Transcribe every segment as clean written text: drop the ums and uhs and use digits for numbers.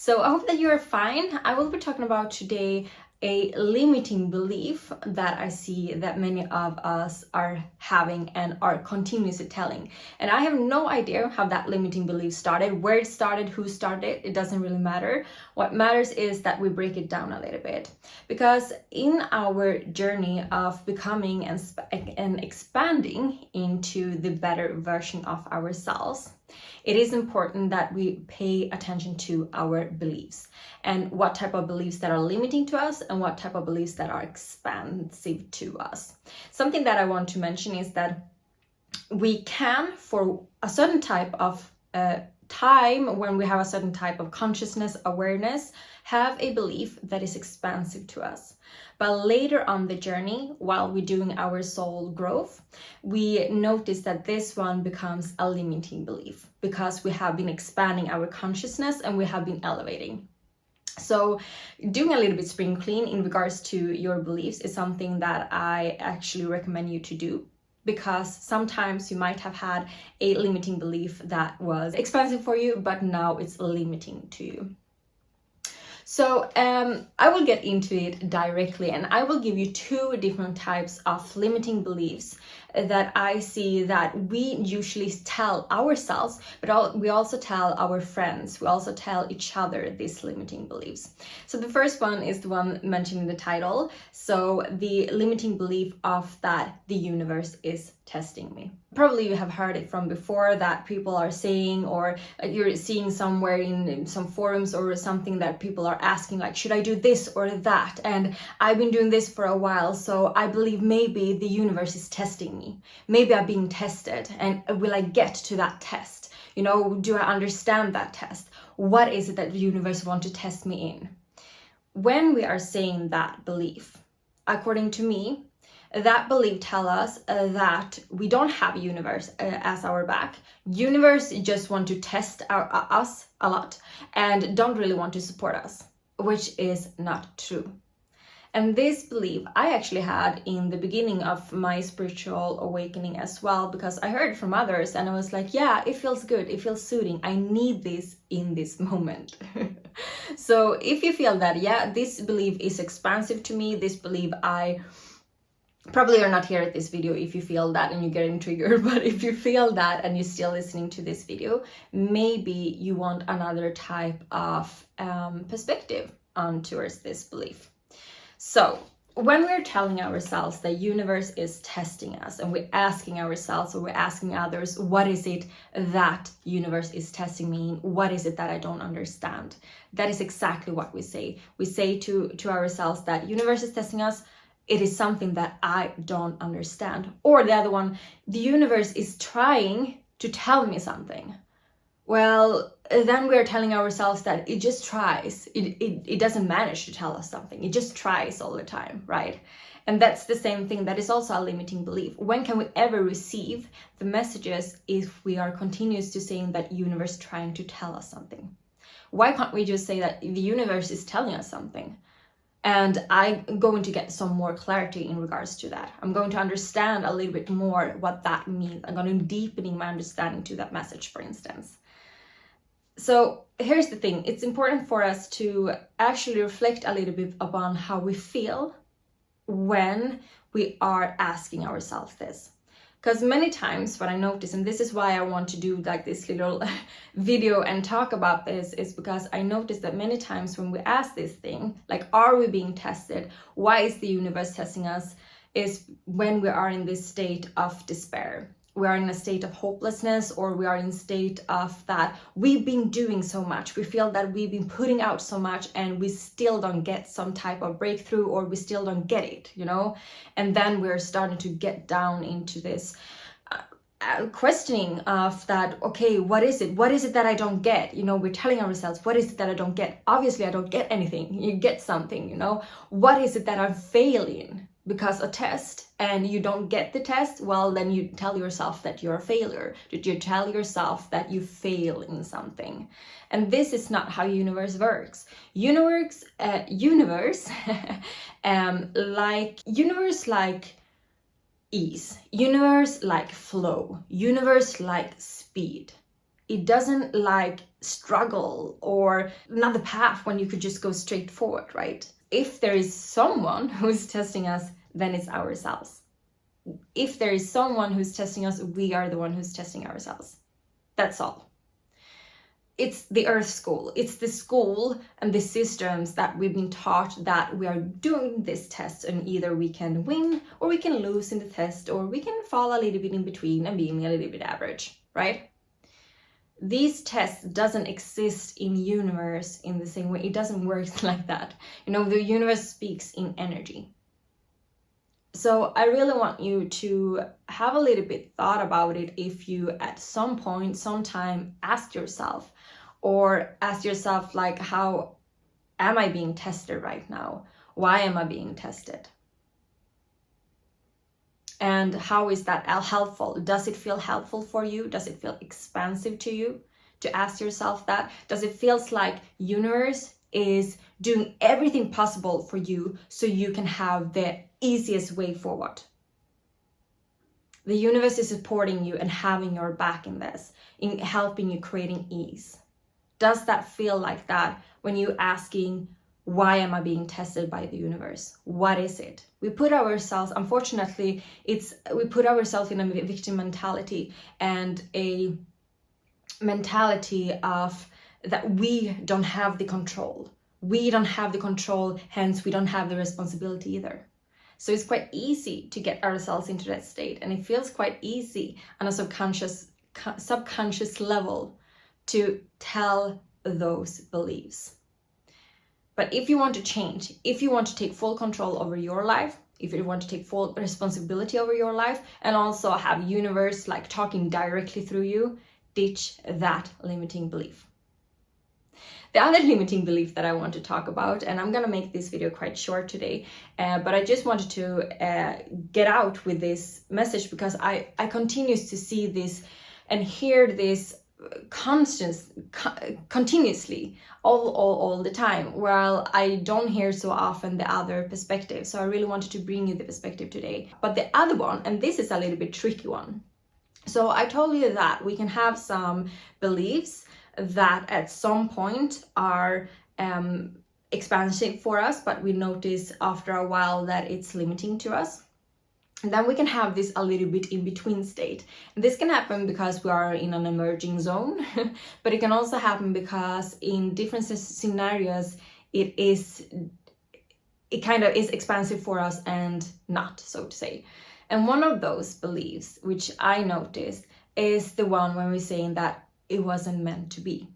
So I hope that you are fine. I will be talking about today a limiting belief that I see that many of us are having and are continuously telling. And I have no idea how that limiting belief started, where it started, who started it. It doesn't really matter. What matters is that we break it down a little bit. Because in our journey of becoming and expanding into the better version of ourselves, it is important that we pay attention to our beliefs and what type of beliefs that are limiting to us and what type of beliefs that are expansive to us. Something that I want to mention is that we can, for a certain type of time, when we have a certain type of consciousness, awareness, have a belief that is expansive to us. But later on the journey, while we're doing our soul growth, we notice that this one becomes a limiting belief because we have been expanding our consciousness and we have been elevating. So doing a little bit spring clean in regards to your beliefs is something that I actually recommend you to do, because sometimes you might have had a limiting belief that was expansive for you, but now it's limiting to you. So I will get into it directly, and I will give you two different types of limiting beliefs that I see that we usually tell ourselves, but we also tell our friends, we also tell each other these limiting beliefs. So the first one is the one mentioned in the title. So the limiting belief of that the universe is testing me. Probably you have heard it from before, that people are saying, or you're seeing somewhere in some forums or something, that people are asking like, should I do this or that? And I've been doing this for a while, so I believe maybe the universe is testing me. Maybe I'm being tested, and will I get to that test? You know, do I understand that test? What is it that the universe wants to test me in? When we are saying that belief, according to me, that belief tells us that we don't have a universe as our back. Universe just want to test us a lot and don't really want to support us, which is not true. And this belief I actually had in the beginning of my spiritual awakening as well, because I heard from others and I was like, yeah, it feels good, it feels soothing, I need this in this moment. So if you feel that, yeah, this belief is expansive to me, this belief probably you're not here at this video if you feel that and you're getting triggered, but if you feel that and you're still listening to this video, maybe you want another type of perspective on towards this belief. So when we're telling ourselves the universe is testing us, and we're asking ourselves or we're asking others, what is it that universe is testing me in? What is it that I don't understand? That is exactly what we say. We say to ourselves that universe is testing us. It is something that I don't understand. Or the other one, the universe is trying to tell me something. Well, then we're telling ourselves that it just tries. It doesn't manage to tell us something. It just tries all the time, right? And that's the same thing. That is also a limiting belief. When can we ever receive the messages if we are continuously saying that universe trying to tell us something? Why can't we just say that the universe is telling us something? And I'm going to get some more clarity in regards to that. I'm going to understand a little bit more what that means. I'm going to deepen my understanding to that message, for instance. So here's the thing. It's important for us to actually reflect a little bit upon how we feel when we are asking ourselves this. Because many times what I notice, and this is why I want to do like this little video and talk about this, is because I notice that many times when we ask this thing, like, are we being tested? Why is the universe testing us? Is when we are in this state of despair. We are in a state of hopelessness, or we are in a state of that we've been doing so much. We feel that we've been putting out so much and we still don't get some type of breakthrough, or we still don't get it, you know? And then we're starting to get down into this questioning of that, okay, what is it? What is it that I don't get? You know, we're telling ourselves, what is it that I don't get? Obviously, I don't get anything. You get something, you know? What is it that I'm failing? Because a test and you don't get the test, well, then you tell yourself that you're a failure. That you tell yourself that you fail in something. And this is not how universe works. Universe like ease, universe like flow, universe like speed. It doesn't like struggle or another path when you could just go straight forward, right? If there is someone who's testing us, then it's ourselves. If there is someone who's testing us, we are the one who's testing ourselves. That's all. It's the Earth school. It's the school and the systems that we've been taught that we are doing this test and either we can win or we can lose in the test, or we can fall a little bit in between and being a little bit average, right? These tests doesn't exist in universe in the same way. It doesn't work like that. You know, the universe speaks in energy. So I really want you to have a little bit thought about it if you at some point, sometime ask yourself like, how am I being tested right now? Why am I being tested? And how is that helpful? Does it feel helpful for you? Does it feel expansive to you to ask yourself that? Does it feel like universe is doing everything possible for you so you can have the easiest way forward? The universe is supporting you and having your back in this, in helping you creating ease. Does that feel like that when you're asking, why am I being tested by the universe? What is it? We put ourselves, unfortunately, we put ourselves in a victim mentality and a mentality of that we don't have the control. We don't have the control, hence we don't have the responsibility either. So it's quite easy to get ourselves into that state, and it feels quite easy on a subconscious level to tell those beliefs. But if you want to change, if you want to take full control over your life, if you want to take full responsibility over your life, and also have universe like talking directly through you, ditch that limiting belief. The other limiting belief that I want to talk about, and I'm gonna make this video quite short today, but I just wanted to get out with this message because I continue to see this and hear this continuously all the time, while I don't hear so often the other perspective. So I really wanted to bring you the perspective today. But the other one, and this is a little bit tricky one. So I told you that we can have some beliefs that at some point are expansive for us, but we notice after a while that it's limiting to us. And then we can have this a little bit in between state. And this can happen because we are in an emerging zone, but it can also happen because in different scenarios, it kind of is expansive for us and not, so to say. And one of those beliefs, which I noticed, is the one when we're saying that it wasn't meant to be.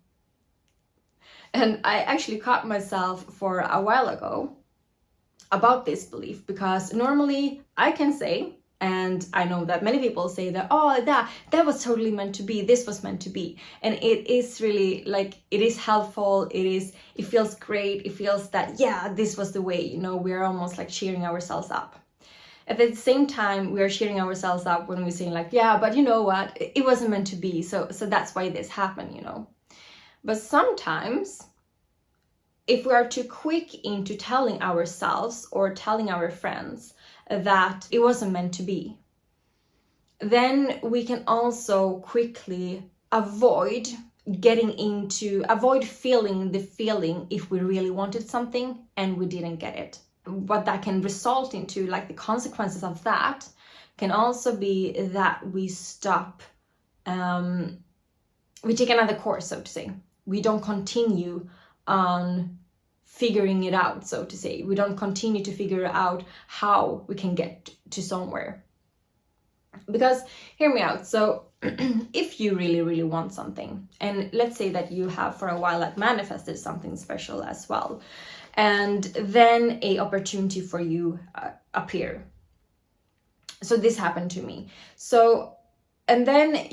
And I actually caught myself for a while ago about this belief, because normally I can say, and I know that many people say that, oh, that was totally meant to be, this was meant to be. And it is really like, it is helpful, it feels great, it feels that, yeah, this was the way, you know, we're almost like cheering ourselves up. At the same time, we are cheering ourselves up when we're saying like, yeah, but you know what, it wasn't meant to be, so that's why this happened, you know. But sometimes, if we are too quick into telling ourselves or telling our friends that it wasn't meant to be, then we can also quickly avoid feeling the feeling if we really wanted something and we didn't get it. What that can result into, like the consequences of that, can also be that we stop, we take another course, so to say. We don't continue on figuring it out, so to say. We don't continue to figure out how we can get to somewhere. Because, hear me out, so if you really, really want something, and let's say that you have for a while like manifested something special as well, and then a opportunity for you appear. So this happened to me. So, and then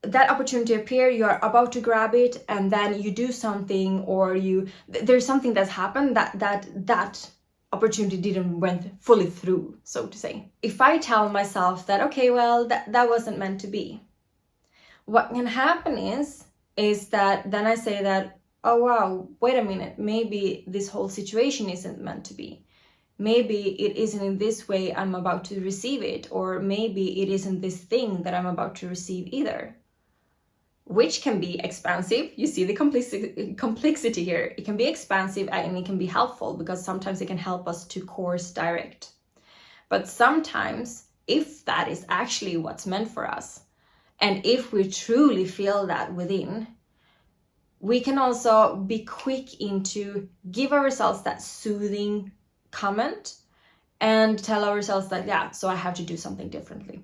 that opportunity appear, you are about to grab it, and then you do something, or there's something that's happened that opportunity didn't went fully through, so to say. If I tell myself that, okay, well, that wasn't meant to be, what can happen is that then I say that, oh wow, wait a minute, maybe this whole situation isn't meant to be. Maybe it isn't in this way I'm about to receive it, or maybe it isn't this thing that I'm about to receive either. which can be expansive. You see the complexity here. It can be expansive and it can be helpful because sometimes it can help us to course direct. But sometimes, if that is actually what's meant for us, and if we truly feel that within, we can also be quick into give ourselves that soothing comment and tell ourselves that, yeah, so I have to do something differently.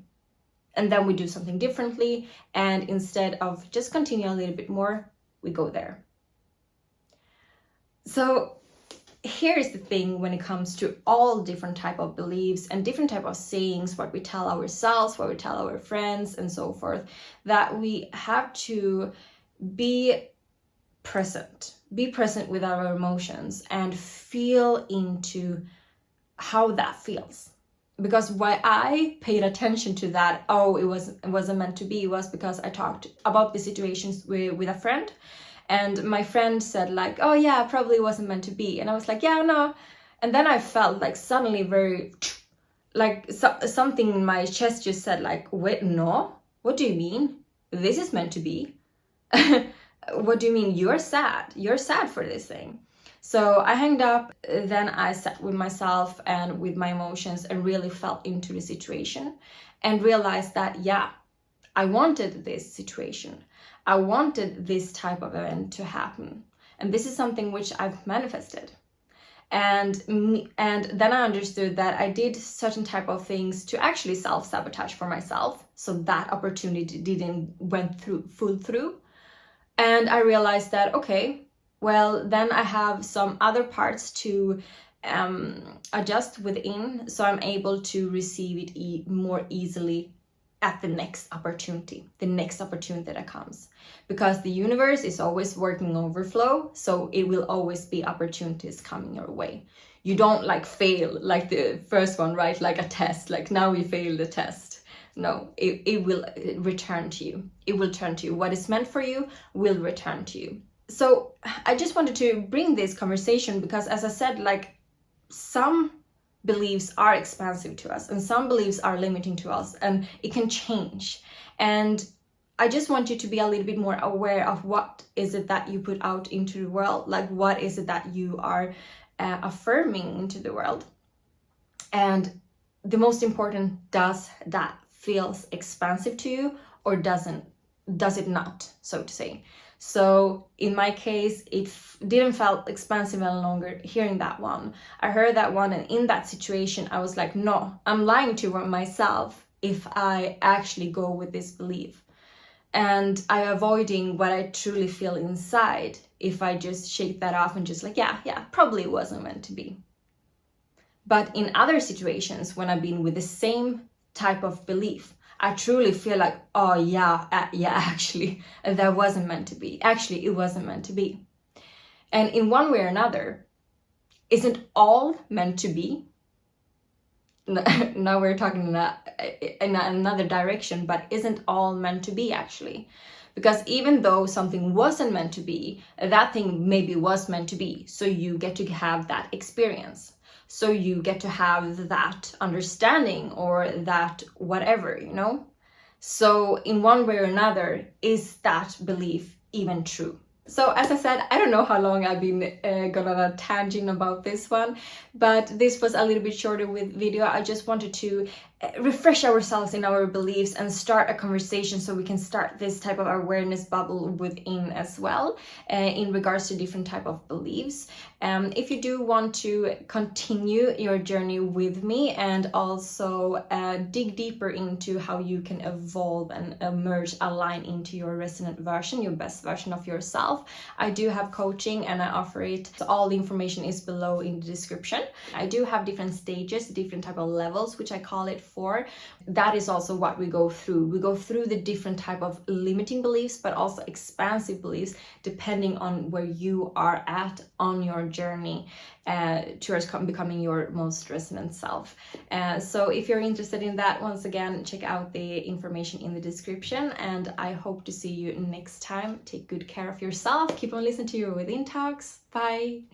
And then we do something differently, and instead of just continue a little bit more, we go there. So here's the thing when it comes to all different type of beliefs and different type of sayings, what we tell ourselves, what we tell our friends and so forth, that we have to be present with our emotions and feel into how that feels. Because why I paid attention to that, it wasn't meant to be, was because I talked about the situations with a friend, and my friend said like, oh yeah, probably wasn't meant to be, and I was like, yeah, no. And then I felt like suddenly very like something in my chest just said like, wait, no, what do you mean this is meant to be? What do you mean you're sad for this thing? So I hanged up, then I sat with myself and with my emotions and really felt into the situation and realized that, yeah, I wanted this situation. I wanted this type of event to happen. And this is something which I've manifested. And then I understood that I did certain type of things to actually self-sabotage for myself. So that opportunity didn't went full through. And I realized that, okay, well, then I have some other parts to adjust within, so I'm able to receive it more easily at the next opportunity that comes. Because the universe is always working overflow, so it will always be opportunities coming your way. You don't like fail like the first one, right? Like a test, like now we failed the test. No, it will return to you. It will turn to you. What is meant for you will return to you. So I just wanted to bring this conversation because, as I said, like some beliefs are expansive to us and some beliefs are limiting to us, and it can change. And I just want you to be a little bit more aware of what is it that you put out into the world, like what is it that you are affirming into the world. And the most important, does that feels expansive to you or does it not, so to say. So in my case, it didn't felt expansive any longer hearing that one. I heard that one, and in that situation I was like, no, I'm lying to myself if I actually go with this belief, and I'm avoiding what I truly feel inside if I just shake that off and just like, yeah, probably it wasn't meant to be. But in other situations, when I've been with the same type of belief, I truly feel like, oh yeah, actually, that wasn't meant to be. Actually, it wasn't meant to be. And in one way or another, isn't all meant to be? Now we're talking in another direction, but isn't all meant to be actually? Because even though something wasn't meant to be, that thing maybe was meant to be. So you get to have that experience. So you get to have that understanding or that whatever, you know? So in one way or another, is that belief even true? So as I said, I don't know how long I've been going on a tangent about this one, but this was a little bit shorter with video. I just wanted to refresh ourselves in our beliefs and start a conversation so we can start this type of awareness bubble within as well in regards to different type of beliefs. If you do want to continue your journey with me and also dig deeper into how you can evolve and emerge, align into your resonant version, your best version of yourself, I do have coaching and I offer it. So all the information is below in the description. I do have different stages, different type of levels, which I call it for. That is also what we go through. We go through the different type of limiting beliefs, but also expansive beliefs, depending on where you are at on your journey towards becoming your most resonant self. So if you're interested in that, once again, check out the information in the description, and I hope to see you next time. Take good care of yourself. Keep on listening to your within talks. Bye.